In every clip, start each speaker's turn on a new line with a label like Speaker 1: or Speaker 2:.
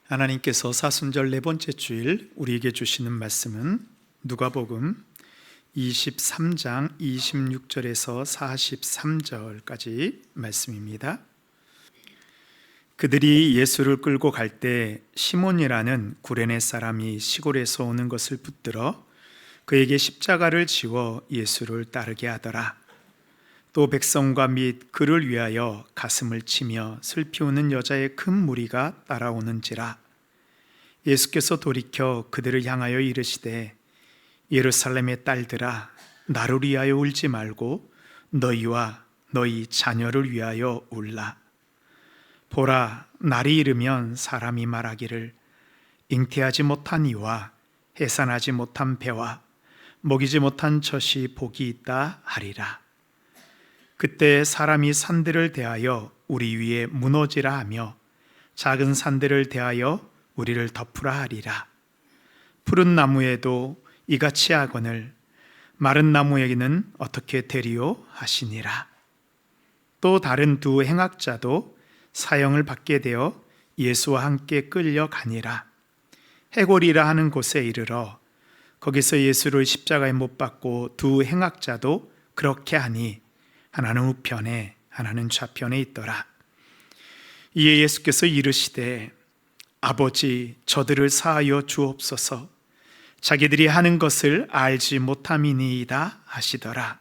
Speaker 1: 하나님께서 사순절 네 번째 주일 우리에게 주시는 말씀은 누가복음 23장 26절에서 43절까지 말씀입니다. 그들이 예수를 끌고 갈 때 시몬이라는 구레네 사람이 시골에서 오는 것을 붙들어 그에게 십자가를 지워 예수를 따르게 하더라. 또 백성과 및 그를 위하여 가슴을 치며 슬피 우는 여자의 큰 무리가 따라오는지라. 예수께서 돌이켜 그들을 향하여 이르시되 예루살렘의 딸들아, 나를 위하여 울지 말고 너희와 너희 자녀를 위하여 울라. 보라, 날이 이르면 사람이 말하기를 잉태하지 못한 이와 해산하지 못한 배와 먹이지 못한 젖이 복이 있다 하리라. 그때 사람이 산들을 대하여 우리 위에 무너지라 하며 작은 산들을 대하여 우리를 덮으라 하리라. 푸른 나무에도 이같이 하거늘 마른 나무에게는 어떻게 되리요 하시니라. 또 다른 두 행악자도 사형을 받게 되어 예수와 함께 끌려가니라. 해골이라 하는 곳에 이르러 거기서 예수를 십자가에 못 박고 두 행악자도 그렇게 하니 하나는 우편에 하나는 좌편에 있더라. 이에 예수께서 이르시되 아버지, 저들을 사하여 주옵소서. 자기들이 하는 것을 알지 못함이니이다 하시더라.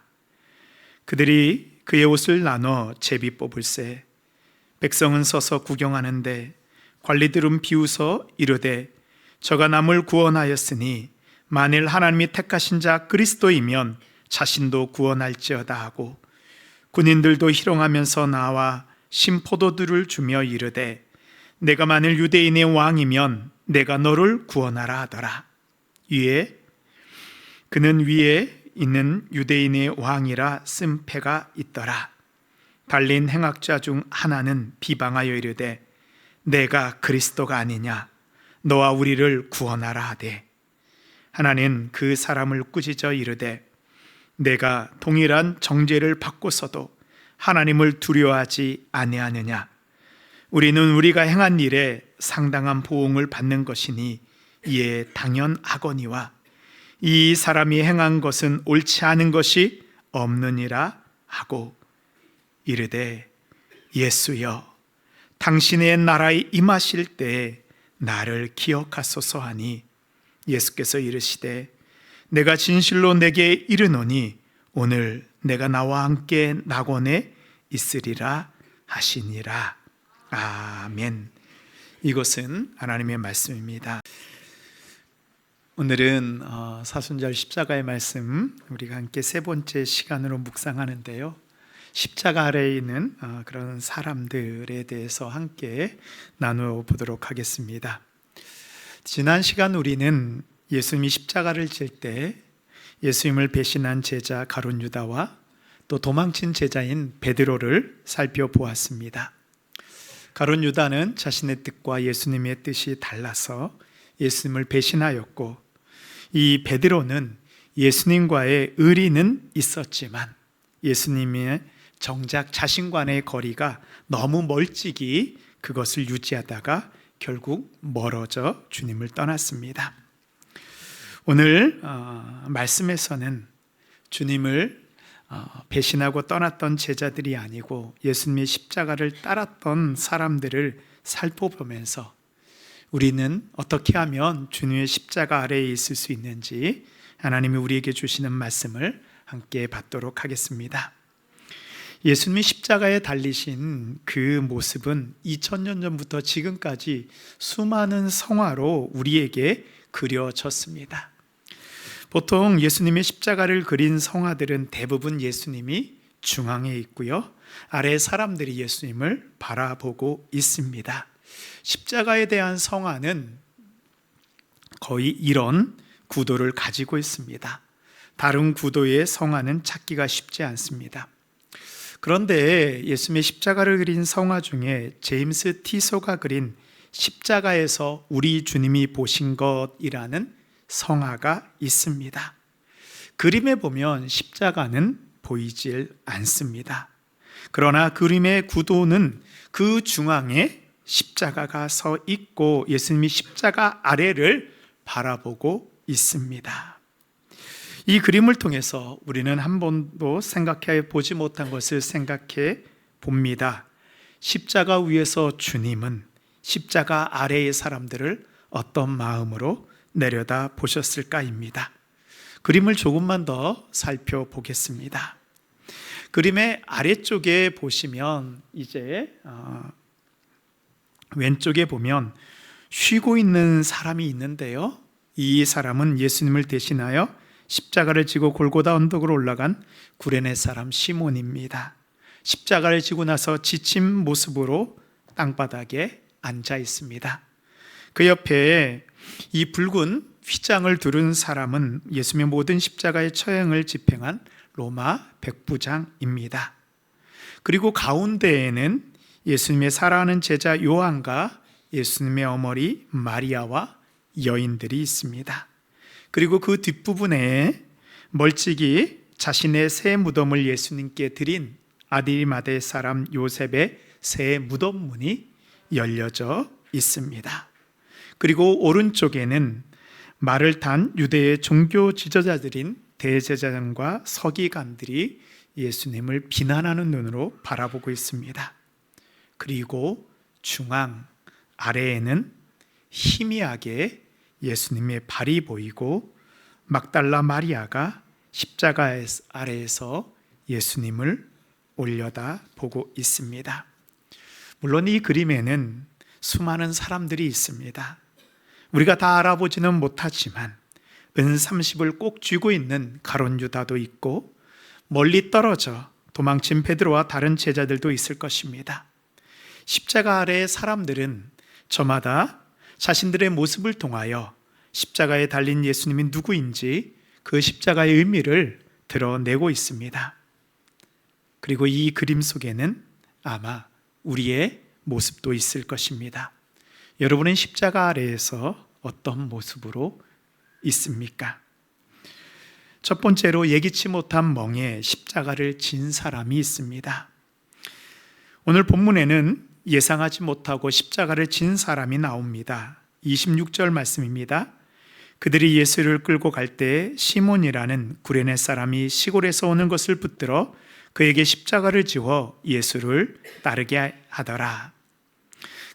Speaker 1: 그들이 그의 옷을 나눠 제비 뽑을새 백성은 서서 구경하는데 관리들은 비웃어 이르되 저가 남을 구원하였으니 만일 하나님이 택하신 자 그리스도이면 자신도 구원할지어다 하고 군인들도 희롱하면서 나와 신포도들을 주며 이르되 내가 만일 유대인의 왕이면 내가 너를 구원하라 하더라. 위에 그는 위에 있는 유대인의 왕이라 쓴 패가 있더라. 달린 행악자 중 하나는 비방하여 이르되 내가 그리스도가 아니냐, 너와 우리를 구원하라 하되 하나는 그 사람을 꾸짖어 이르되 내가 동일한 정죄를 받고서도 하나님을 두려워하지 아니하느냐. 우리는 우리가 행한 일에 상당한 보응을 받는 것이니 이에 당연하거니와 이 사람이 행한 것은 옳지 않은 것이 없느니라 하고 이르되 예수여, 당신의 나라에 임하실 때에 나를 기억하소서 하니 예수께서 이르시되 내가 진실로 내게 이르노니 오늘 내가 나와 함께 낙원에 있으리라 하시니라. 아멘. 이것은 하나님의 말씀입니다. 오늘은 사순절 십자가의 말씀 우리가 함께 세 번째 시간으로 묵상하는데요. 십자가 아래에 있는 그런 사람들에 대해서 함께 나누어 보도록 하겠습니다. 지난 시간 우리는 예수님이 십자가를 질 때 예수님을 배신한 제자 가룟 유다와 또 도망친 제자인 베드로를 살펴보았습니다. 가룟 유다는 자신의 뜻과 예수님의 뜻이 달라서 예수님을 배신하였고, 이 베드로는 예수님과의 의리는 있었지만 예수님의 정작 자신과의 거리가 너무 멀찍이 그것을 유지하다가 결국 멀어져 주님을 떠났습니다. 오늘 말씀에서는 주님을 배신하고 떠났던 제자들이 아니고 예수님의 십자가를 따랐던 사람들을 살펴보면서 우리는 어떻게 하면 주님의 십자가 아래에 있을 수 있는지 하나님이 우리에게 주시는 말씀을 함께 받도록 하겠습니다. 예수님이 십자가에 달리신 그 모습은 2000년 전부터 지금까지 수많은 성화로 우리에게 그려졌습니다. 보통 예수님의 십자가를 그린 성화들은 대부분 예수님이 중앙에 있고요, 아래 사람들이 예수님을 바라보고 있습니다. 십자가에 대한 성화는 거의 이런 구도를 가지고 있습니다. 다른 구도의 성화는 찾기가 쉽지 않습니다. 그런데 예수님의 십자가를 그린 성화 중에 제임스 티소가 그린 십자가에서 우리 주님이 보신 것이라는 성화가 있습니다. 그림에 보면 십자가는 보이질 않습니다. 그러나 그림의 구도는 그 중앙에 십자가가 서 있고 예수님이 십자가 아래를 바라보고 있습니다. 이 그림을 통해서 우리는 한 번도 생각해 보지 못한 것을 생각해 봅니다. 십자가 위에서 주님은 십자가 아래의 사람들을 어떤 마음으로 내려다 보셨을까입니다. 그림을 조금만 더 살펴보겠습니다. 그림의 아래쪽에 보시면 이제 왼쪽에 보면 쉬고 있는 사람이 있는데요, 이 사람은 예수님을 대신하여 십자가를 지고 골고다 언덕으로 올라간 구레네 사람 시몬입니다. 십자가를 지고 나서 지친 모습으로 땅바닥에 앉아 있습니다. 그 옆에 이 붉은 휘장을 두른 사람은 예수님의 모든 십자가의 처형을 집행한 로마 백부장입니다. 그리고 가운데에는 예수님의 사랑하는 제자 요한과 예수님의 어머니 마리아와 여인들이 있습니다. 그리고 그 뒷부분에 멀찍이 자신의 새 무덤을 예수님께 드린 아리마대 사람 요셉의 새 무덤 문이 열려져 있습니다. 그리고 오른쪽에는 말을 탄 유대의 종교 지도자들인 대제사장과 서기관들이 예수님을 비난하는 눈으로 바라보고 있습니다. 그리고 중앙 아래에는 희미하게 예수님의 발이 보이고 막달라 마리아가 십자가 아래에서 예수님을 올려다 보고 있습니다. 물론 이 그림에는 수많은 사람들이 있습니다. 우리가 다 알아보지는 못하지만 은30을 꼭 쥐고 있는 가룟 유다도 있고 멀리 떨어져 도망친 베드로와 다른 제자들도 있을 것입니다. 십자가 아래의 사람들은 저마다 자신들의 모습을 통하여 십자가에 달린 예수님이 누구인지 그 십자가의 의미를 드러내고 있습니다. 그리고 이 그림 속에는 아마 우리의 모습도 있을 것입니다. 여러분은 십자가 아래에서 어떤 모습으로 있습니까? 첫 번째로 예기치 못한 멍에 십자가를 진 사람이 있습니다. 오늘 본문에는 예상하지 못하고 십자가를 진 사람이 나옵니다. 26절 말씀입니다. 그들이 예수를 끌고 갈 때 시몬이라는 구레네 사람이 시골에서 오는 것을 붙들어 그에게 십자가를 지워 예수를 따르게 하더라.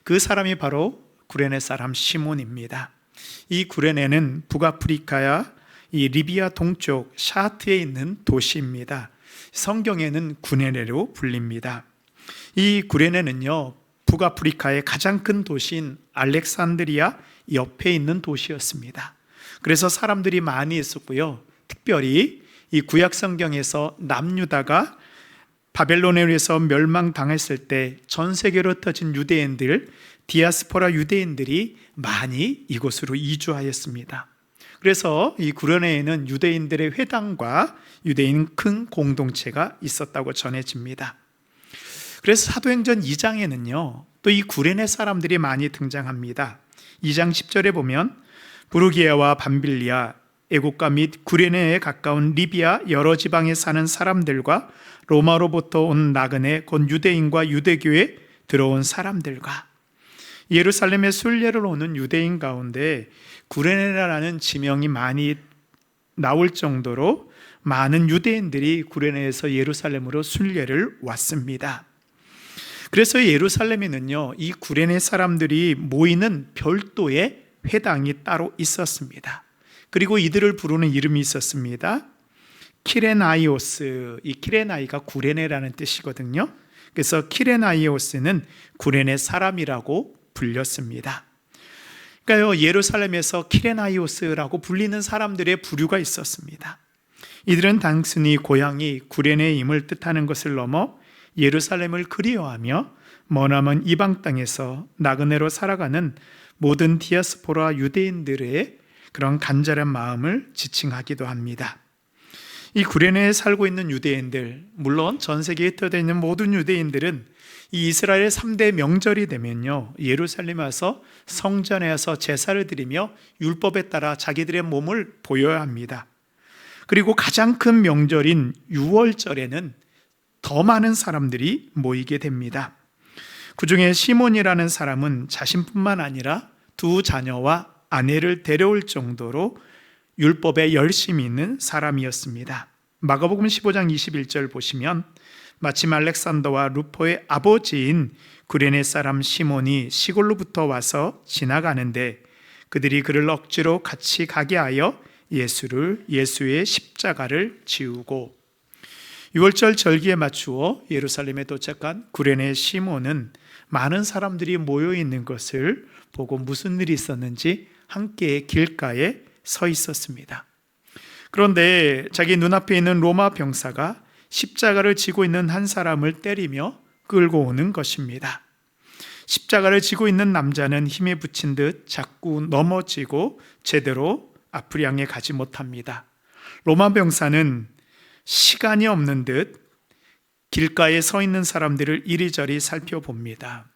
Speaker 1: 그 사람이 바로 구레네 사람 시몬입니다. 이 구레네는 북아프리카야 이 리비아 동쪽 샤트에 있는 도시입니다. 성경에는 구레네로 불립니다. 이 구레네는요, 북아프리카의 가장 큰 도시인 알렉산드리아 옆에 있는 도시였습니다. 그래서 사람들이 많이 있었고요. 특별히 이 구약 성경에서 남유다가 바벨론에 의해서 멸망당했을 때 전 세계로 흩어진 유대인들, 디아스포라 유대인들이 많이 이곳으로 이주하였습니다. 그래서 이 구레네에는 유대인들의 회당과 유대인 큰 공동체가 있었다고 전해집니다. 그래서 사도행전 2장에는요, 또 이 구레네 사람들이 많이 등장합니다. 2장 10절에 보면 부르기아와 밤빌리아, 애국가 및 구레네에 가까운 리비아 여러 지방에 사는 사람들과 로마로부터 온 나그네 곧 유대인과 유대교에 들어온 사람들과 예루살렘에 순례를 오는 유대인 가운데 구레네라는 지명이 많이 나올 정도로 많은 유대인들이 구레네에서 예루살렘으로 순례를 왔습니다. 그래서 예루살렘에는요, 이 구레네 사람들이 모이는 별도의 회당이 따로 있었습니다. 그리고 이들을 부르는 이름이 있었습니다. 키레나이오스, 이 키레나이가 구레네라는 뜻이거든요. 그래서 키레나이오스는 구레네 사람이라고 불렸습니다. 그러니까 예루살렘에서 키레나이오스라고 불리는 사람들의 부류가 있었습니다. 이들은 단순히 고향이 구레네임을 뜻하는 것을 넘어 예루살렘을 그리워하며 머나먼 이방 땅에서 나그네로 살아가는 모든 디아스포라 유대인들의 그런 간절한 마음을 지칭하기도 합니다. 이 구레네에 살고 있는 유대인들, 물론 전 세계에 흩어져 있는 모든 유대인들은 이 이스라엘의 3대 명절이 되면요, 예루살렘에 와서 성전에 와서 제사를 드리며 율법에 따라 자기들의 몸을 보여야 합니다. 그리고 가장 큰 명절인 6월절에는 더 많은 사람들이 모이게 됩니다. 그 중에 시몬이라는 사람은 자신뿐만 아니라 두 자녀와 아내를 데려올 정도로 율법에 열심히 있는 사람이었습니다. 마가복음 15장 21절 보시면 마침 알렉산더와 루포의 아버지인 구레네 사람 시몬이 시골로부터 와서 지나가는데 그들이 그를 억지로 같이 가게 하여 예수의 십자가를 지우고, 6월절 절기에 맞추어 예루살렘에 도착한 구레네 시몬은 많은 사람들이 모여 있는 것을 보고 무슨 일이 있었는지 함께 길가에 서 있었습니다. 그런데 자기 눈앞에 있는 로마 병사가 십자가를 지고 있는 한 사람을 때리며 끌고 오는 것입니다. 십자가를 지고 있는 남자는 힘에 부친 듯 자꾸 넘어지고 제대로 앞을 향해 가지 못합니다. 로마 병사는 시간이 없는 듯 길가에 서 있는 사람들을 이리저리 살펴봅니다.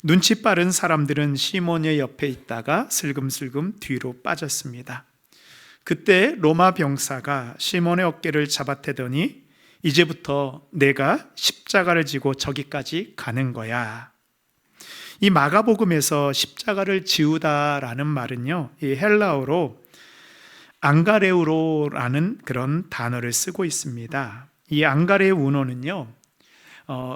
Speaker 1: 눈치 빠른 사람들은 시몬의 옆에 있다가 슬금슬금 뒤로 빠졌습니다. 그때 로마 병사가 시몬의 어깨를 잡아대더니 이제부터 내가 십자가를 지고 저기까지 가는 거야. 이 마가복음에서 십자가를 지우다라는 말은요, 이 헬라어로 앙가레우로라는 그런 단어를 쓰고 있습니다. 이 앙가레우노는요,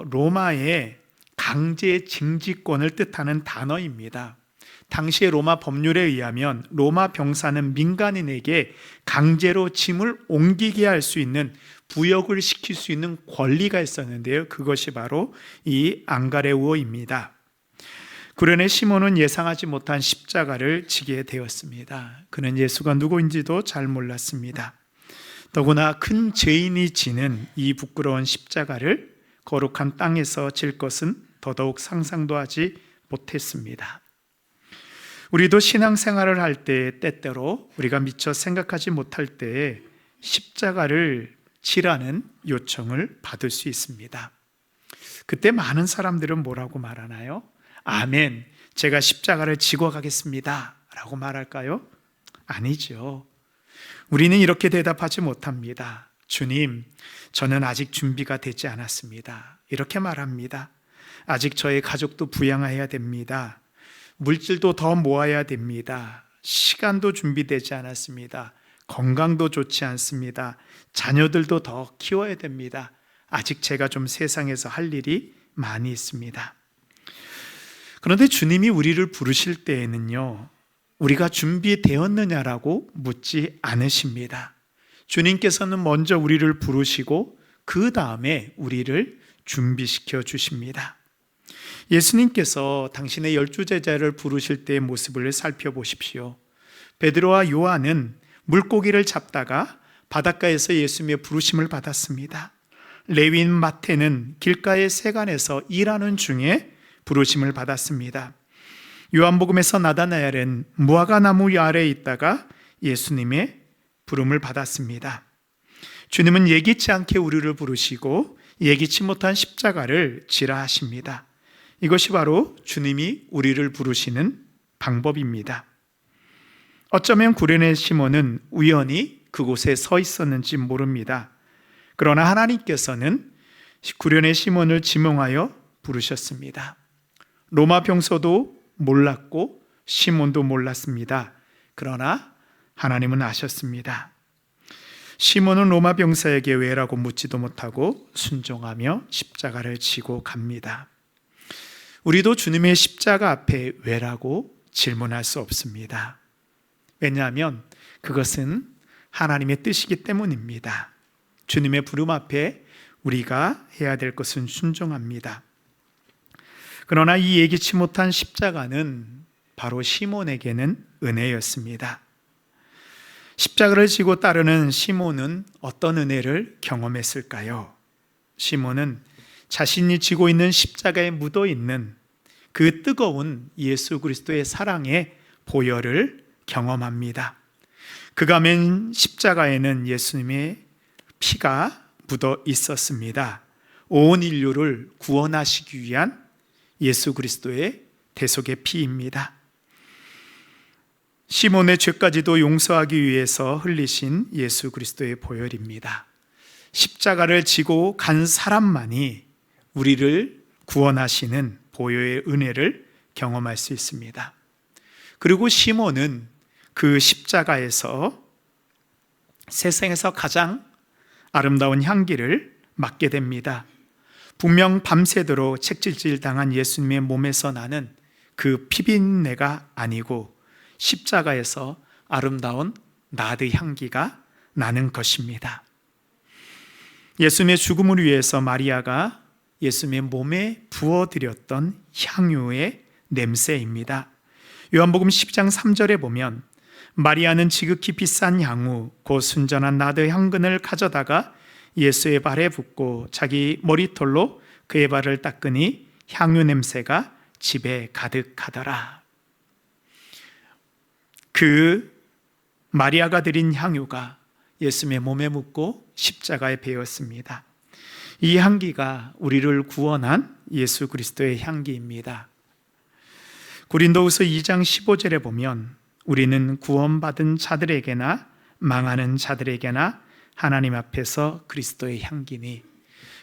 Speaker 1: 로마의 강제 징집권을 뜻하는 단어입니다. 당시의 로마 법률에 의하면 로마 병사는 민간인에게 강제로 짐을 옮기게 할 수 있는, 부역을 시킬 수 있는 권리가 있었는데요, 그것이 바로 이 앙가레우어입니다. 구레네 시몬은 예상하지 못한 십자가를 지게 되었습니다. 그는 예수가 누구인지도 잘 몰랐습니다. 더구나 큰 죄인이 지는 이 부끄러운 십자가를 거룩한 땅에서 질 것은 더더욱 상상도 하지 못했습니다. 우리도 신앙생활을 할 때 때때로 우리가 미처 생각하지 못할 때에 십자가를 지라는 요청을 받을 수 있습니다. 그때 많은 사람들은 뭐라고 말하나요? 아멘, 제가 십자가를 지고 가겠습니다 라고 말할까요? 아니죠. 우리는 이렇게 대답하지 못합니다. 주님, 저는 아직 준비가 되지 않았습니다. 이렇게 말합니다. 아직 저의 가족도 부양해야 됩니다. 물질도 더 모아야 됩니다. 시간도 준비되지 않았습니다. 건강도 좋지 않습니다. 자녀들도 더 키워야 됩니다. 아직 제가 좀 세상에서 할 일이 많이 있습니다. 그런데 주님이 우리를 부르실 때에는요, 우리가 준비되었느냐라고 묻지 않으십니다. 주님께서는 먼저 우리를 부르시고 그 다음에 우리를 준비시켜 주십니다. 예수님께서 당신의 12제자를 부르실 때의 모습을 살펴보십시오. 베드로와 요한은 물고기를 잡다가 바닷가에서 예수님의 부르심을 받았습니다. 레위인 마태는 길가의 세간에서 일하는 중에 부르심을 받았습니다. 요한복음에서 나다나엘은 무화과 나무 아래에 있다가 예수님의 부름을 받았습니다. 주님은 예기치 않게 우리를 부르시고 예기치 못한 십자가를 지라 하십니다. 이것이 바로 주님이 우리를 부르시는 방법입니다. 어쩌면 구레네 시몬은 우연히 그곳에 서 있었는지 모릅니다. 그러나 하나님께서는 구레네 시몬을 지명하여 부르셨습니다. 로마 병서도 몰랐고 시몬도 몰랐습니다. 그러나 하나님은 아셨습니다. 시몬은 로마 병사에게 왜라고 묻지도 못하고 순종하며 십자가를 지고 갑니다. 우리도 주님의 십자가 앞에 왜라고 질문할 수 없습니다. 왜냐하면 그것은 하나님의 뜻이기 때문입니다. 주님의 부름 앞에 우리가 해야 될 것은 순종합니다. 그러나 이 예기치 못한 십자가는 바로 시몬에게는 은혜였습니다. 십자가를 지고 따르는 시몬은 어떤 은혜를 경험했을까요? 시몬은 자신이 지고 있는 십자가에 묻어 있는 그 뜨거운 예수 그리스도의 사랑의 보혈을 경험합니다. 그가 맨 십자가에는 예수님의 피가 묻어 있었습니다. 온 인류를 구원하시기 위한 예수 그리스도의 대속의 피입니다. 시몬의 죄까지도 용서하기 위해서 흘리신 예수 그리스도의 보혈입니다. 십자가를 지고 간 사람만이 우리를 구원하시는 보혈의 은혜를 경험할 수 있습니다. 그리고 시몬은 그 십자가에서 세상에서 가장 아름다운 향기를 맡게 됩니다. 분명 밤새도록 책질질 당한 예수님의 몸에서 나는 그 피비린내가 아니고 십자가에서 아름다운 나드 향기가 나는 것입니다. 예수님의 죽음을 위해서 마리아가 예수님의 몸에 부어드렸던 향유의 냄새입니다. 요한복음 10장 3절에 보면 마리아는 지극히 비싼 향후 곧 순전한 나드 향근을 가져다가 예수의 발에 붓고 자기 머리털로 그의 발을 닦으니 향유 냄새가 집에 가득하더라. 그 마리아가 드린 향유가 예수님의 몸에 묻고 십자가에 베었습니다. 이 향기가 우리를 구원한 예수 그리스도의 향기입니다. 고린도후서 2장 15절에 보면 우리는 구원받은 자들에게나 망하는 자들에게나 하나님 앞에서 그리스도의 향기니,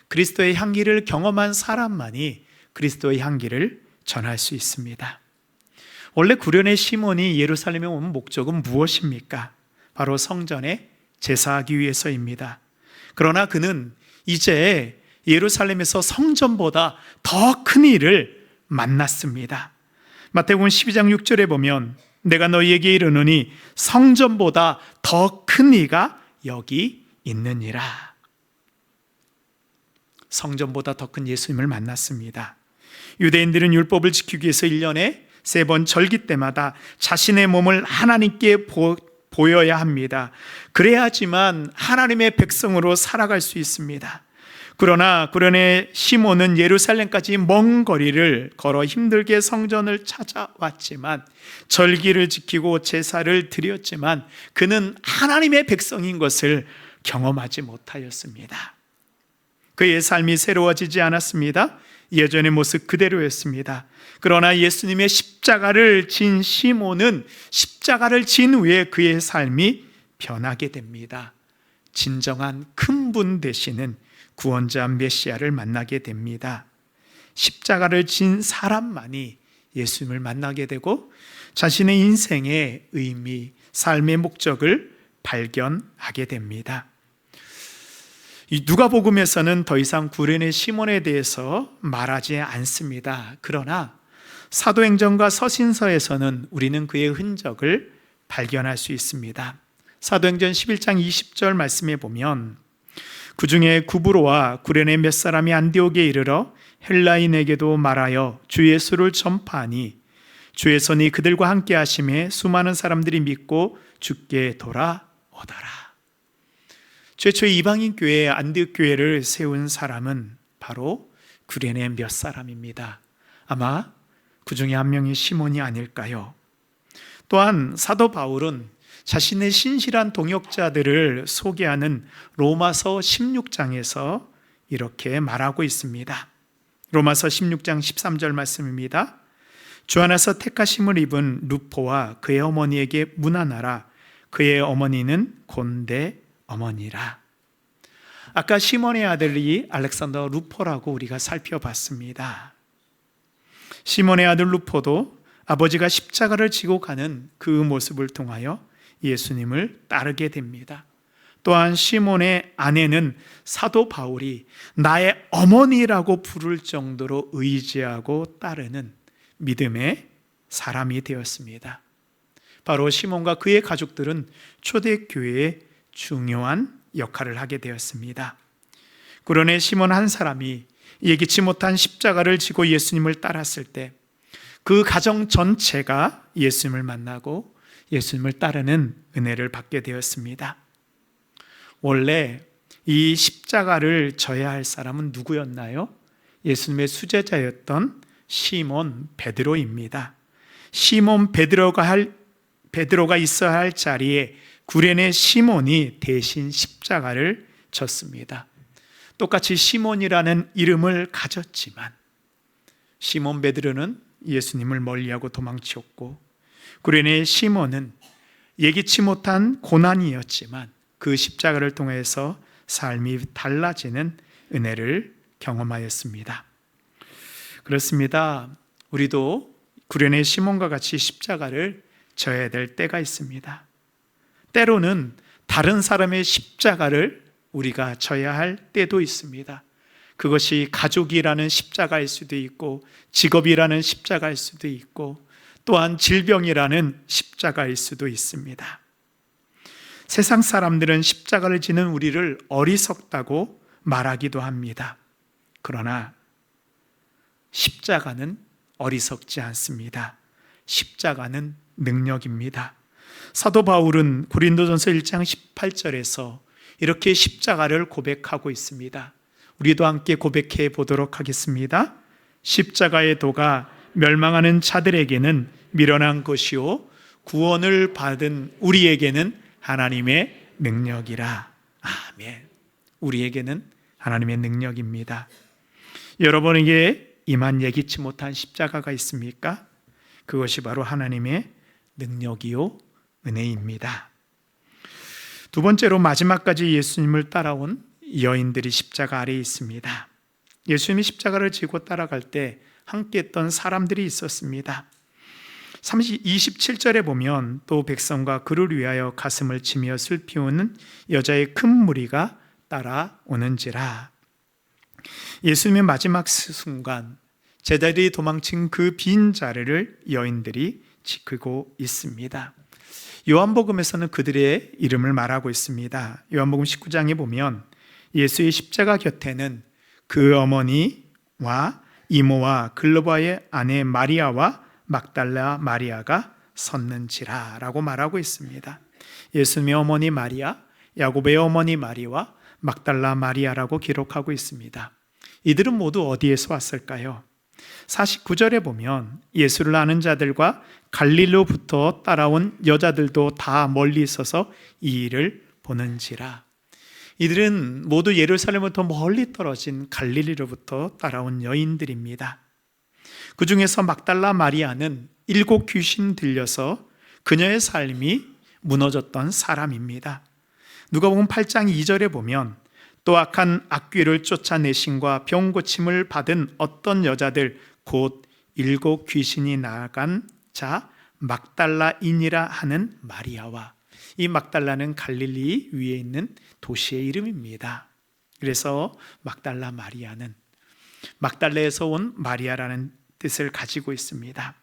Speaker 1: 그리스도의 향기를 경험한 사람만이 그리스도의 향기를 전할 수 있습니다. 원래 구련의 시몬이 예루살렘에 온 목적은 무엇입니까? 바로 성전에 제사하기 위해서입니다. 그러나 그는 이제 예루살렘에서 성전보다 더 큰 일을 만났습니다. 마태복음 12장 6절에 보면 내가 너희에게 이르노니 성전보다 더 큰 이가 여기 있느니라. 성전보다 더 큰 예수님을 만났습니다. 유대인들은 율법을 지키기 위해서 1년에 3번 절기 때마다 자신의 몸을 하나님께 보여야 합니다. 그래야지만 하나님의 백성으로 살아갈 수 있습니다. 그러나 구련의 시몬은 예루살렘까지 먼 거리를 걸어 힘들게 성전을 찾아왔지만, 절기를 지키고 제사를 드렸지만 그는 하나님의 백성인 것을 경험하지 못하였습니다. 그의 삶이 새로워지지 않았습니다. 예전의 모습 그대로였습니다. 그러나 예수님의 십자가를 진 시몬은 십자가를 진 후에 그의 삶이 변하게 됩니다. 진정한 큰 분 되시는 구원자 메시아를 만나게 됩니다. 십자가를 진 사람만이 예수님을 만나게 되고 자신의 인생의 의미, 삶의 목적을 발견하게 됩니다. 이 누가복음에서는 더 이상 구련의 시몬에 대해서 말하지 않습니다. 그러나 사도행전과 서신서에서는 우리는 그의 흔적을 발견할 수 있습니다. 사도행전 11장 20절 말씀에 보면 그 중에 구브로와 구레네 몇 사람이 안디옥에 이르러 헬라인에게도 말하여 주 예수를 전파하니 주의 손이 그들과 함께 하심에 수많은 사람들이 믿고 주께 돌아오더라. 최초 이방인 교회 안디옥 교회를 세운 사람은 바로 구레네 몇 사람입니다. 아마 그 중에 한 명이 시몬이 아닐까요? 또한 사도 바울은 자신의 신실한 동역자들을 소개하는 로마서 16장에서 이렇게 말하고 있습니다. 로마서 16장 13절 말씀입니다. 주 안에서 택하심을 입은 루포와 그의 어머니에게 문안하라. 그의 어머니는 곤대 어머니라. 아까 시몬의 아들이 알렉산더 루포라고 우리가 살펴봤습니다. 시몬의 아들 루포도 아버지가 십자가를 지고 가는 그 모습을 통하여 예수님을 따르게 됩니다. 또한 시몬의 아내는 사도 바울이 나의 어머니라고 부를 정도로 의지하고 따르는 믿음의 사람이 되었습니다. 바로 시몬과 그의 가족들은 초대교회의 중요한 역할을 하게 되었습니다. 그러나 시몬 한 사람이 예기치 못한 십자가를 지고 예수님을 따랐을 때 그 가정 전체가 예수님을 만나고 예수님을 따르는 은혜를 받게 되었습니다. 원래 이 십자가를 져야 할 사람은 누구였나요? 예수님의 수제자였던 시몬 베드로입니다. 시몬 베드로가 있어야 할 자리에 구레네 시몬이 대신 십자가를 졌습니다. 똑같이 시몬이라는 이름을 가졌지만 시몬 베드로는 예수님을 멀리하고 도망쳤고, 구레네 시몬은 예기치 못한 고난이었지만 그 십자가를 통해서 삶이 달라지는 은혜를 경험하였습니다. 그렇습니다. 우리도 구레네 시몬과 같이 십자가를 져야 될 때가 있습니다. 때로는 다른 사람의 십자가를 우리가 져야 할 때도 있습니다. 그것이 가족이라는 십자가일 수도 있고, 직업이라는 십자가일 수도 있고, 또한 질병이라는 십자가일 수도 있습니다. 세상 사람들은 십자가를 지는 우리를 어리석다고 말하기도 합니다. 그러나 십자가는 어리석지 않습니다. 십자가는 능력입니다. 사도 바울은 고린도전서 1장 18절에서 이렇게 십자가를 고백하고 있습니다. 우리도 함께 고백해 보도록 하겠습니다. 십자가의 도가 멸망하는 자들에게는 미련한 것이요 구원을 받은 우리에게는 하나님의 능력이라. 아멘. 우리에게는 하나님의 능력입니다. 여러분에게 임한 예기치 못한 십자가가 있습니까? 그것이 바로 하나님의 능력이요 은혜입니다. 두 번째로 마지막까지 예수님을 따라온 여인들이 십자가 아래에 있습니다. 예수님이 십자가를 지고 따라갈 때 함께 했던 사람들이 있었습니다. 27절에 보면 또 백성과 그를 위하여 가슴을 치며 슬피우는 여자의 큰 무리가 따라오는지라. 예수님의 마지막 순간 제자들이 도망친 그 빈 자리를 여인들이 지키고 있습니다. 요한복음에서는 그들의 이름을 말하고 있습니다. 요한복음 19장에 보면 예수의 십자가 곁에는 그 어머니와 이모와 글로바의 아내 마리아와 막달라 마리아가 섰는지라 라고 말하고 있습니다. 예수님의 어머니 마리아, 야곱의 어머니 마리와 막달라 마리아라고 기록하고 있습니다. 이들은 모두 어디에서 왔을까요? 49절에 보면 예수를 아는 자들과 갈릴리로부터 따라온 여자들도 다 멀리 있어서 이 일을 보는지라. 이들은 모두 예루살렘부터 멀리 떨어진 갈릴리로부터 따라온 여인들입니다. 그 중에서 막달라 마리아는 7 귀신 들려서 그녀의 삶이 무너졌던 사람입니다. 누가복음 8장 2절에 보면 또 악한 악귀를 쫓아내심과 병 고침을 받은 어떤 여자들 곧 7 귀신이 나간 자 막달라인이라 하는 마리아와, 이 막달라는 갈릴리 위에 있는 도시의 이름입니다. 그래서 막달라 마리아는 막달라에서 온 마리아라는 뜻을 가지고 있습니다.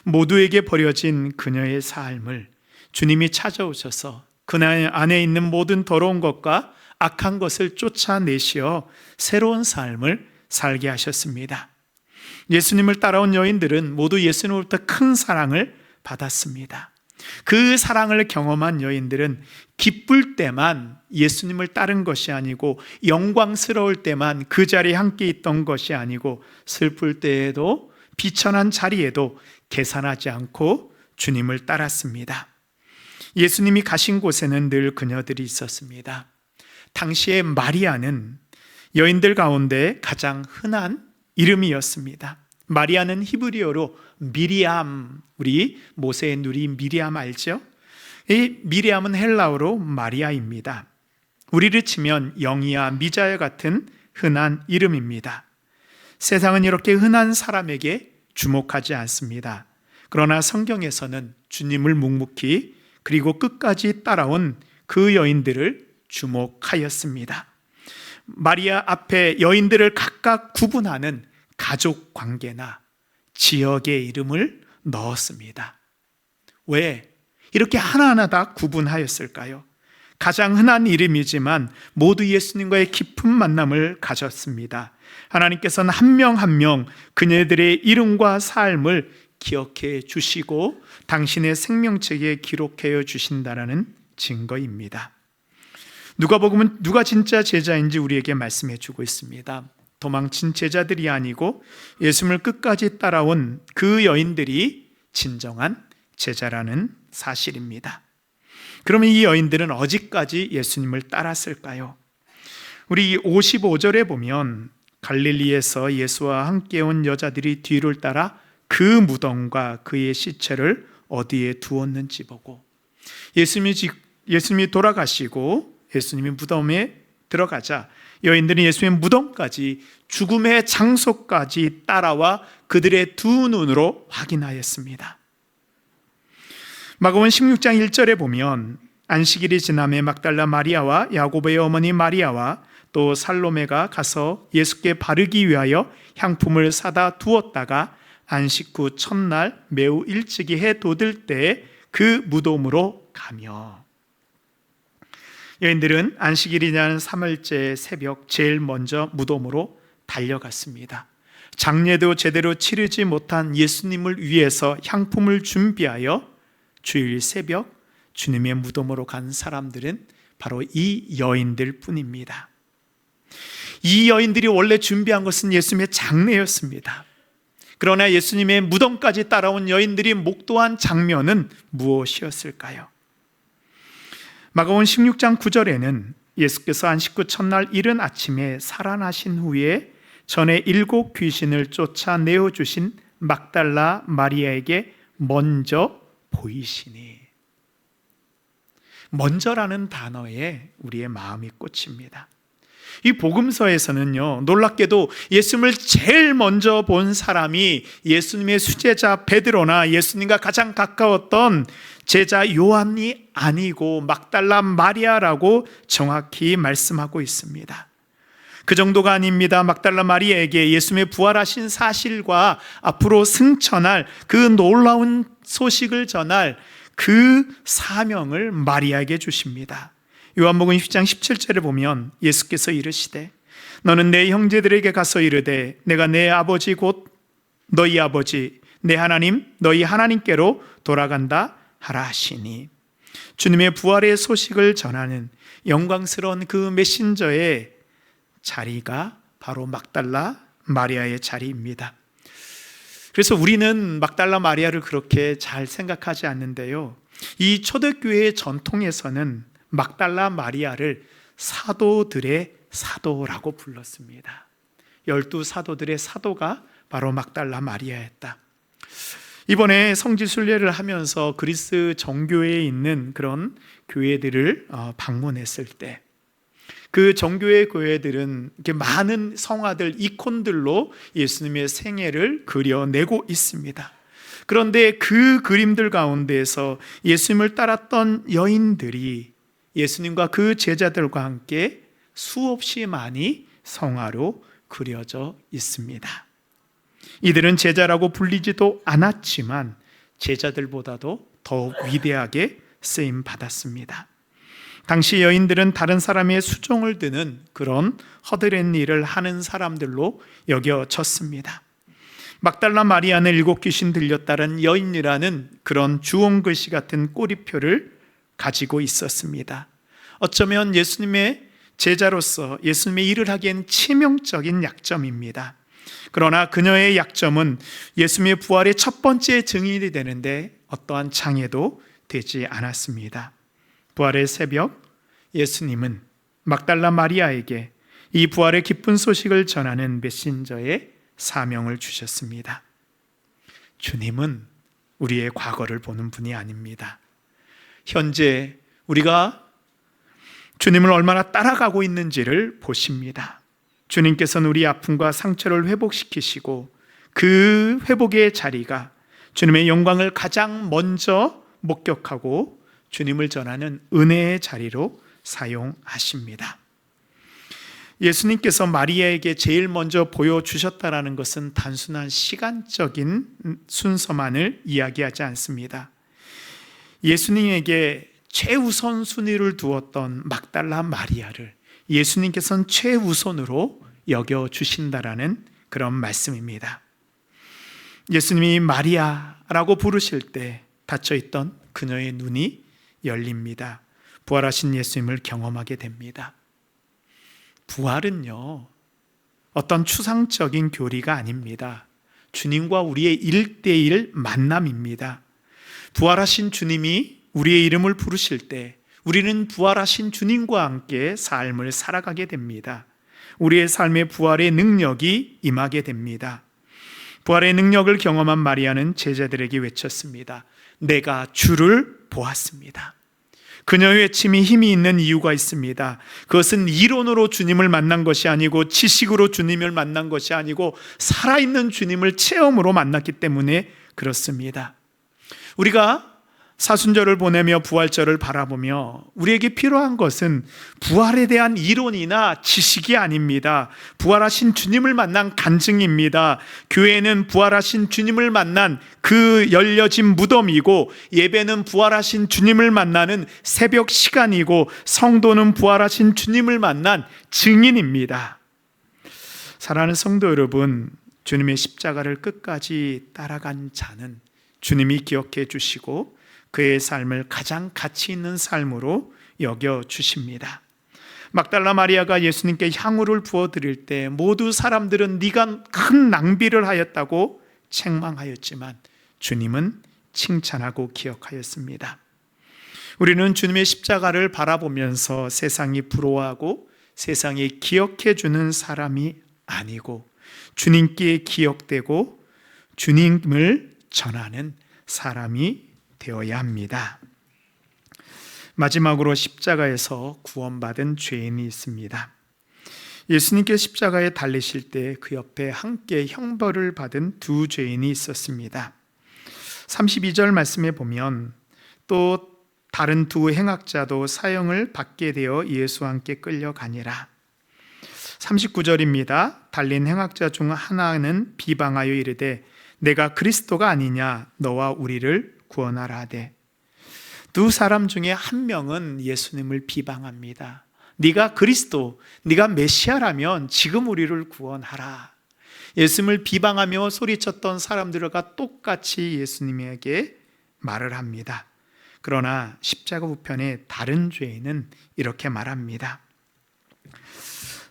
Speaker 1: 모두에게 버려진 그녀의 삶을 주님이 찾아오셔서 그녀 안에 있는 모든 더러운 것과 악한 것을 쫓아내시어 새로운 삶을 살게 하셨습니다. 예수님을 따라온 여인들은 모두 예수님으로부터 큰 사랑을 받았습니다. 그 사랑을 경험한 여인들은 기쁠 때만 예수님을 따른 것이 아니고, 영광스러울 때만 그 자리에 함께 있던 것이 아니고, 슬플 때에도 비천한 자리에도 계산하지 않고 주님을 따랐습니다. 예수님이 가신 곳에는 늘 그녀들이 있었습니다. 당시에 마리아는 여인들 가운데 가장 흔한 이름이었습니다. 마리아는 히브리어로 미리암, 우리 모세의 누리 미리암 알죠? 이 미리암은 헬라어로 마리아입니다. 우리를 치면 영이야 미자야 같은 흔한 이름입니다. 세상은 이렇게 흔한 사람에게 주목하지 않습니다. 그러나 성경에서는 주님을 묵묵히 그리고 끝까지 따라온 그 여인들을 주목하였습니다. 마리아 앞에 여인들을 각각 구분하는 가족 관계나 지역의 이름을 넣었습니다. 왜 이렇게 하나하나 다 구분하였을까요? 가장 흔한 이름이지만 모두 예수님과의 깊은 만남을 가졌습니다. 하나님께서는 한 명 한 명 그녀들의 이름과 삶을 기억해 주시고 당신의 생명책에 기록해 주신다는 증거입니다. 누가복음은 누가 진짜 제자인지 우리에게 말씀해 주고 있습니다. 도망친 제자들이 아니고 예수님을 끝까지 따라온 그 여인들이 진정한 제자라는 사실입니다. 그러면 이 여인들은 어디까지 예수님을 따랐을까요? 우리 55절에 보면 갈릴리에서 예수와 함께 온 여자들이 뒤를 따라 그 무덤과 그의 시체를 어디에 두었는지 보고, 예수님이 돌아가시고 예수님이 무덤에 들어가자 여인들은 예수의 무덤까지, 죽음의 장소까지 따라와 그들의 두 눈으로 확인하였습니다. 마가복음 16장 1절에 보면 안식일이 지남에 막달라 마리아와 야고보의 어머니 마리아와 또 살로메가 가서 예수께 바르기 위하여 향품을 사다 두었다가 안식 후 첫날 매우 일찍이 해 돋을 때에 그 무덤으로 가며, 여인들은 안식일이냐는 3일째 새벽 제일 먼저 무덤으로 달려갔습니다. 장례도 제대로 치르지 못한 예수님을 위해서 향품을 준비하여 주일 새벽 주님의 무덤으로 간 사람들은 바로 이 여인들 뿐입니다. 이 여인들이 원래 준비한 것은 예수님의 장례였습니다. 그러나 예수님의 무덤까지 따라온 여인들이 목도한 장면은 무엇이었을까요? 마가복음 16장 9절에는 예수께서 안식 후 첫날 이른 아침에 살아나신 후에 전에 7 귀신을 쫓아내어 주신 막달라 마리아에게 먼저 보이시니, 먼저라는 단어에 우리의 마음이 꽂힙니다. 이 복음서에서는요, 놀랍게도 예수님을 제일 먼저 본 사람이 예수님의 수제자 베드로나 예수님과 가장 가까웠던 제자 요한이 아니고 막달라 마리아라고 정확히 말씀하고 있습니다. 그 정도가 아닙니다. 막달라 마리아에게 예수님의 부활하신 사실과 앞으로 승천할 그 놀라운 소식을 전할 그 사명을 마리아에게 주십니다. 요한복음 10장 17절에 보면 예수께서 이르시되 너는 내 형제들에게 가서 이르되 내가 내 아버지 곧 너희 아버지 내 하나님 너희 하나님께로 돌아간다 하라 하시니, 주님의 부활의 소식을 전하는 영광스러운 그 메신저의 자리가 바로 막달라 마리아의 자리입니다. 그래서 우리는 막달라 마리아를 그렇게 잘 생각하지 않는데요, 이 초대교회의 전통에서는 막달라 마리아를 사도들의 사도라고 불렀습니다. 12사도들의 사도가 바로 막달라 마리아였다. 이번에 성지순례를 하면서 그리스 정교회에 있는 그런 교회들을 방문했을 때 그 정교회 교회들은 이렇게 많은 성화들, 이콘들로 예수님의 생애를 그려내고 있습니다. 그런데 그 그림들 가운데에서 예수님을 따랐던 여인들이 예수님과 그 제자들과 함께 수없이 많이 성화로 그려져 있습니다. 이들은 제자라고 불리지도 않았지만 제자들보다도 더 위대하게 쓰임 받았습니다. 당시 여인들은 다른 사람의 수종을 드는 그런 허드렛 일을 하는 사람들로 여겨졌습니다. 막달라 마리아는 7 귀신 들렸다는 여인이라는 그런 주홍글씨 같은 꼬리표를 가지고 있었습니다. 어쩌면 예수님의 제자로서 예수님의 일을 하기엔 치명적인 약점입니다. 그러나 그녀의 약점은 예수님의 부활의 첫 번째 증인이 되는데 어떠한 장애도 되지 않았습니다. 부활의 새벽 예수님은 막달라 마리아에게 이 부활의 기쁜 소식을 전하는 메신저의 사명을 주셨습니다. 주님은 우리의 과거를 보는 분이 아닙니다. 현재 우리가 주님을 얼마나 따라가고 있는지를 보십니다. 주님께서는 우리 아픔과 상처를 회복시키시고 그 회복의 자리가 주님의 영광을 가장 먼저 목격하고 주님을 전하는 은혜의 자리로 사용하십니다. 예수님께서 마리아에게 제일 먼저 보여주셨다는 것은 단순한 시간적인 순서만을 이야기하지 않습니다. 예수님에게 최우선 순위를 두었던 막달라 마리아를 예수님께서는 최우선으로 여겨주신다라는 그런 말씀입니다. 예수님이 마리아라고 부르실 때 닫혀있던 그녀의 눈이 열립니다. 부활하신 예수님을 경험하게 됩니다. 부활은요, 어떤 추상적인 교리가 아닙니다. 주님과 우리의 1:1 만남입니다. 부활하신 주님이 우리의 이름을 부르실 때 우리는 부활하신 주님과 함께 삶을 살아가게 됩니다. 우리의 삶의 부활의 능력이 임하게 됩니다. 부활의 능력을 경험한 마리아는 제자들에게 외쳤습니다. 내가 주를 보았습니다. 그녀의 외침이 힘이 있는 이유가 있습니다. 그것은 이론으로 주님을 만난 것이 아니고 지식으로 주님을 만난 것이 아니고 살아있는 주님을 체험으로 만났기 때문에 그렇습니다. 우리가 사순절을 보내며 부활절을 바라보며 우리에게 필요한 것은 부활에 대한 이론이나 지식이 아닙니다. 부활하신 주님을 만난 간증입니다. 교회는 부활하신 주님을 만난 그 열려진 무덤이고, 예배는 부활하신 주님을 만나는 새벽 시간이고, 성도는 부활하신 주님을 만난 증인입니다. 사랑하는 성도 여러분, 주님의 십자가를 끝까지 따라간 자는 주님이 기억해 주시고 그의 삶을 가장 가치 있는 삶으로 여겨주십니다. 막달라 마리아가 예수님께 향유를 부어드릴 때 모두 사람들은 네가 큰 낭비를 하였다고 책망하였지만 주님은 칭찬하고 기억하였습니다. 우리는 주님의 십자가를 바라보면서 세상이 부러워하고 세상이 기억해 주는 사람이 아니고 주님께 기억되고 주님을 전하는 사람이 되어야 합니다. 마지막으로 십자가에서 구원받은 죄인이 있습니다. 예수님께 십자가에 달리실 때 그 옆에 함께 형벌을 받은 두 죄인이 있었습니다. 32절 말씀에 보면 또 다른 두 행악자도 사형을 받게 되어 예수와 함께 끌려가니라. 39절입니다. 달린 행악자 중 하나는 비방하여 이르되 내가 그리스도가 아니냐, 너와 우리를 구원하라 하되. 두 사람 중에 한 명은 예수님을 비방합니다. 네가 그리스도, 네가 메시아라면 지금 우리를 구원하라. 예수님을 비방하며 소리쳤던 사람들과 똑같이 예수님에게 말을 합니다. 그러나 십자가 우편의 다른 죄인은 이렇게 말합니다.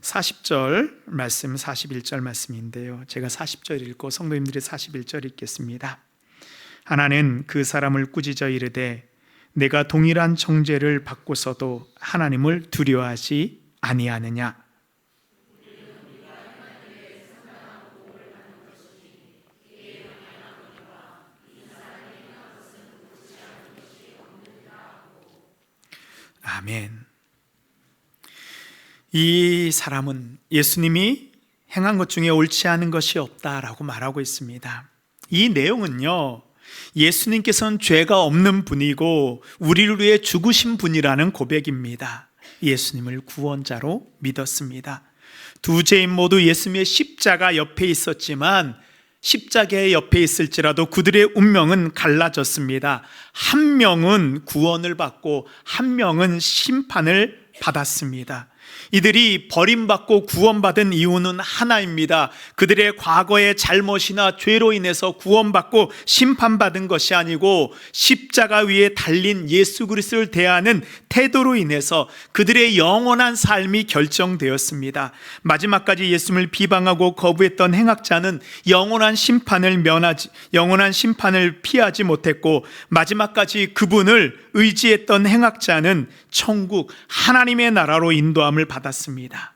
Speaker 1: 40절 말씀, 41절 말씀인데요, 제가 40절 읽고 성도님들이 41절 읽겠습니다. 하나는 그 사람을 꾸짖어 이르되 내가 동일한 정죄를 받고서도 하나님을 두려워하지 아니하느냐. 아멘. 이 사람은 예수님이 행한 것 중에 옳지 않은 것이 없다라고 말하고 있습니다. 이 내용은요, 예수님께서는 죄가 없는 분이고 우리를 위해 죽으신 분이라는 고백입니다. 예수님을 구원자로 믿었습니다. 두 죄인 모두 예수님의 십자가 옆에 있었지만 십자가의 옆에 있을지라도 그들의 운명은 갈라졌습니다. 한 명은 구원을 받고 한 명은 심판을 받았습니다. 이들이 버림받고 구원받은 이유는 하나입니다. 그들의 과거의 잘못이나 죄로 인해서 구원받고 심판받은 것이 아니고 십자가 위에 달린 예수 그리스도를 대하는 태도로 인해서 그들의 영원한 삶이 결정되었습니다. 마지막까지 예수님을 비방하고 거부했던 행악자는 영원한 심판을 피하지 못했고, 마지막까지 그분을 의지했던 행악자는 천국 하나님의 나라로 인도함을 받았습니다.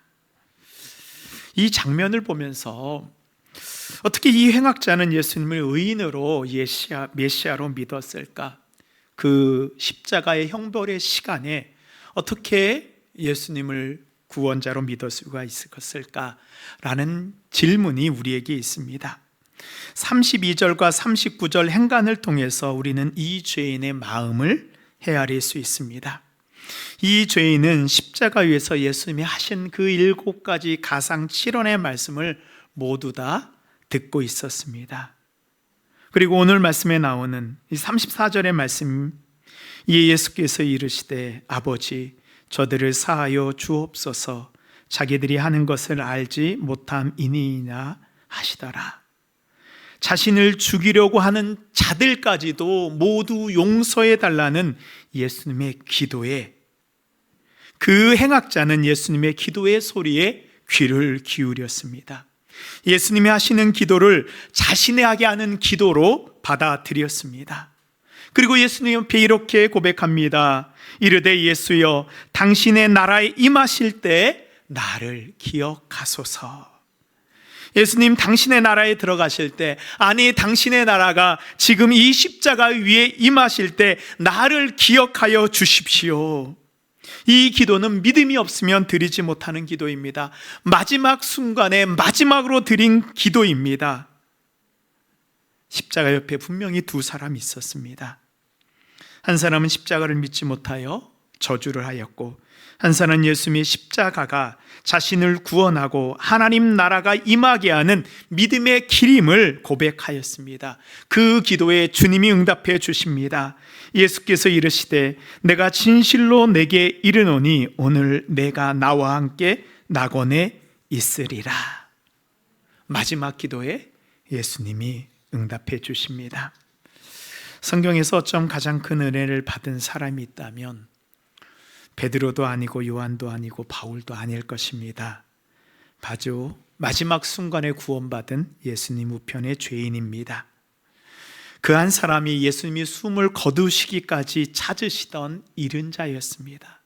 Speaker 1: 이 장면을 보면서 어떻게 이 행악자는 예수님을 의인으로 메시아로 믿었을까? 그 십자가의 형벌의 시간에 어떻게 예수님을 구원자로 믿을 수가 있었을까라는 질문이 우리에게 있습니다. 32절과 39절 행간을 통해서 우리는 이 죄인의 마음을 헤아릴 수 있습니다. 이 죄인은 십자가 위에서 예수님이 하신 그 7가지 가상 7원의 말씀을 모두 다 듣고 있었습니다. 그리고 오늘 말씀에 나오는 이 34절의 말씀, 이에 예수께서 이르시되 아버지 저들을 사하여 주옵소서, 자기들이 하는 것을 알지 못함이니이다 하시더라. 자신을 죽이려고 하는 자들까지도 모두 용서해 달라는 예수님의 기도에, 그 행악자는 예수님의 기도의 소리에 귀를 기울였습니다. 예수님이 하시는 기도를 자신에게 하는 기도로 받아들였습니다. 그리고 예수님 앞에 이렇게 고백합니다. 이르되 예수여, 당신의 나라에 임하실 때 나를 기억하소서. 예수님 당신의 나라에 들어가실 때, 아니 당신의 나라가 지금 이 십자가 위에 임하실 때 나를 기억하여 주십시오. 이 기도는 믿음이 없으면 드리지 못하는 기도입니다. 마지막 순간에 마지막으로 드린 기도입니다. 십자가 옆에 분명히 두 사람이 있었습니다. 한 사람은 십자가를 믿지 못하여 저주를 하였고, 한 사람은 예수님의 십자가가 자신을 구원하고 하나님 나라가 임하게 하는 믿음의 길임을 고백하였습니다. 그 기도에 주님이 응답해 주십니다. 예수께서 이르시되 내가 진실로 내게 이르노니 오늘 내가 나와 함께 낙원에 있으리라. 마지막 기도에 예수님이 응답해 주십니다. 성경에서 어쩜 가장 큰 은혜를 받은 사람이 있다면 베드로도 아니고 요한도 아니고 바울도 아닐 것입니다. 바로 마지막 순간에 구원받은 예수님 우편의 죄인입니다. 그 한 사람이 예수님이 숨을 거두시기까지 찾으시던 잃은 자였습니다.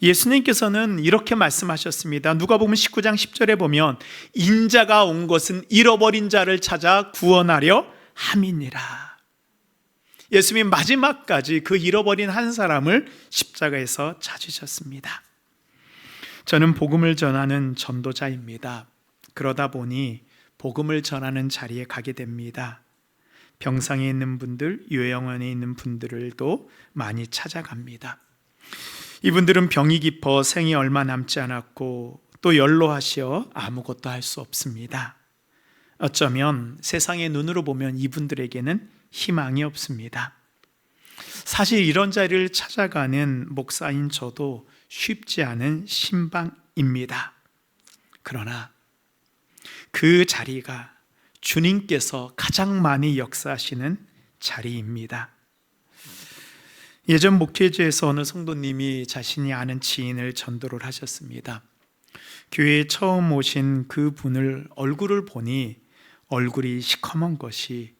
Speaker 1: 예수님께서는 이렇게 말씀하셨습니다. 누가복음 19장 10절에 보면 인자가 온 것은 잃어버린 자를 찾아 구원하려 함이니라. 예수님이 마지막까지 그 잃어버린 한 사람을 십자가에서 찾으셨습니다. 저는 복음을 전하는 전도자입니다. 그러다 보니 복음을 전하는 자리에 가게 됩니다. 병상에 있는 분들, 요양원에 있는 분들도 많이 찾아갑니다. 이분들은 병이 깊어 생이 얼마 남지 않았고 또 연로하시어 아무것도 할 수 없습니다. 어쩌면 세상의 눈으로 보면 이분들에게는 희망이 없습니다. 사실 이런 자리를 찾아가는 목사인 저도 쉽지 않은 신방입니다. 그러나 그 자리가 주님께서 가장 많이 역사하시는 자리입니다. 예전 목회지에서 어느 성도님이 자신이 아는 지인을 전도를 하셨습니다. 교회에 처음 오신 그 분을 얼굴을 보니 얼굴이 시커먼 것이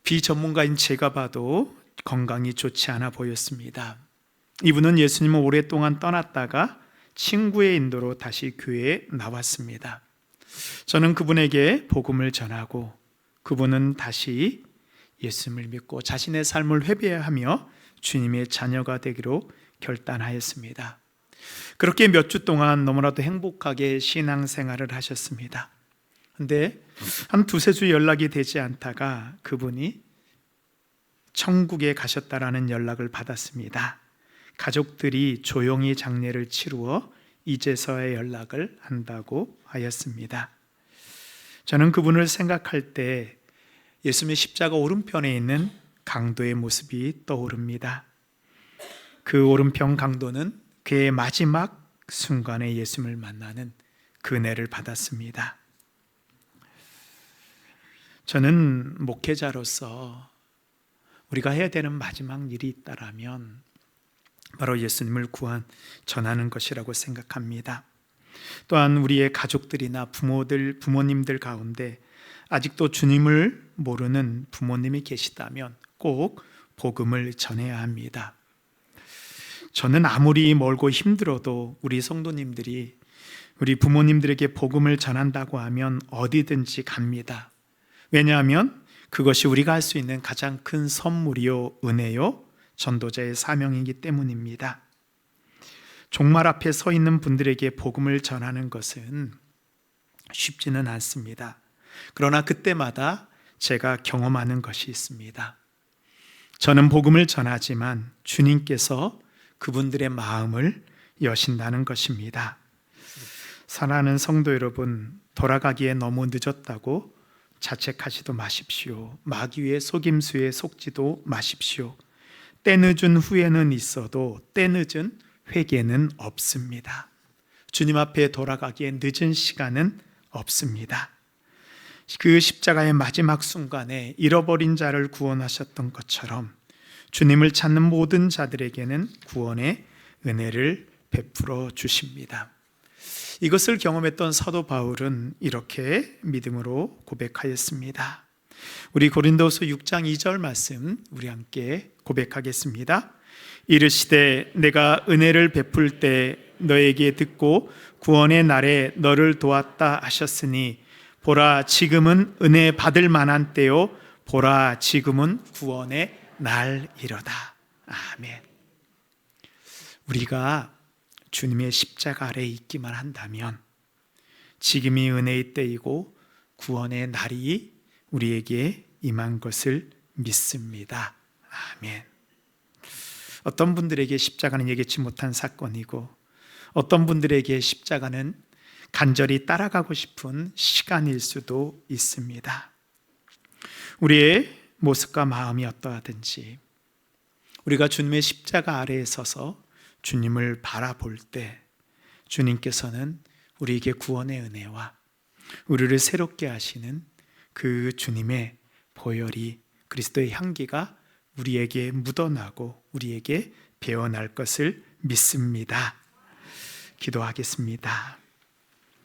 Speaker 1: 비전문가인 제가 봐도 건강이 좋지 않아 보였습니다. 이분은 예수님을 오랫동안 떠났다가 친구의 인도로 다시 교회에 나왔습니다. 저는 그분에게 복음을 전하고 그분은 다시 예수님을 믿고 자신의 삶을 회개하며 주님의 자녀가 되기로 결단하였습니다. 그렇게 몇 주 동안 너무나도 행복하게 신앙생활을 하셨습니다. 근데 한 두세 주 연락이 되지 않다가 그분이 천국에 가셨다라는 연락을 받았습니다. 가족들이 조용히 장례를 치루어 이제서야 연락을 한다고 하였습니다. 저는 그분을 생각할 때 예수님의 십자가 오른편에 있는 강도의 모습이 떠오릅니다. 그 오른편 강도는 그의 마지막 순간에 예수님을 만나는 그 은혜를 받았습니다. 저는 목회자로서 우리가 해야 되는 마지막 일이 있다라면 바로 예수님을 전하는 것이라고 생각합니다. 또한 우리의 가족들이나 부모님들 가운데 아직도 주님을 모르는 부모님이 계시다면 꼭 복음을 전해야 합니다. 저는 아무리 멀고 힘들어도 우리 성도님들이 우리 부모님들에게 복음을 전한다고 하면 어디든지 갑니다. 왜냐하면 그것이 우리가 할 수 있는 가장 큰 선물이요 은혜요 전도자의 사명이기 때문입니다. 종말 앞에 서 있는 분들에게 복음을 전하는 것은 쉽지는 않습니다. 그러나 그때마다 제가 경험하는 것이 있습니다. 저는 복음을 전하지만 주님께서 그분들의 마음을 여신다는 것입니다. 사랑하는 성도 여러분, 돌아가기에 너무 늦었다고 자책하지도 마십시오. 마귀의 속임수에 속지도 마십시오. 때늦은 후회는 있어도 때늦은 회개는 없습니다. 주님 앞에 돌아가기에 늦은 시간은 없습니다. 그 십자가의 마지막 순간에 잃어버린 자를 구원하셨던 것처럼 주님을 찾는 모든 자들에게는 구원의 은혜를 베풀어 주십니다. 이것을 경험했던 사도 바울은 이렇게 믿음으로 고백하였습니다. 우리 고린도서 6장 2절 말씀 우리 함께 고백하겠습니다. 이르시되 내가 은혜를 베풀 때 너에게 듣고 구원의 날에 너를 도왔다 하셨으니 보라 지금은 은혜 받을 만한 때요 보라 지금은 구원의 날이로다. 아멘. 우리가 주님의 십자가 아래에 있기만 한다면 지금이 은혜의 때이고 구원의 날이 우리에게 임한 것을 믿습니다. 아멘. 어떤 분들에게 십자가는 예기치 못한 사건이고 어떤 분들에게 십자가는 간절히 따라가고 싶은 시간일 수도 있습니다. 우리의 모습과 마음이 어떠하든지 우리가 주님의 십자가 아래에 서서 주님을 바라볼 때 주님께서는 우리에게 구원의 은혜와 우리를 새롭게 하시는 그 주님의 보혈이 그리스도의 향기가 우리에게 묻어나고 우리에게 배어날 것을 믿습니다. 기도하겠습니다.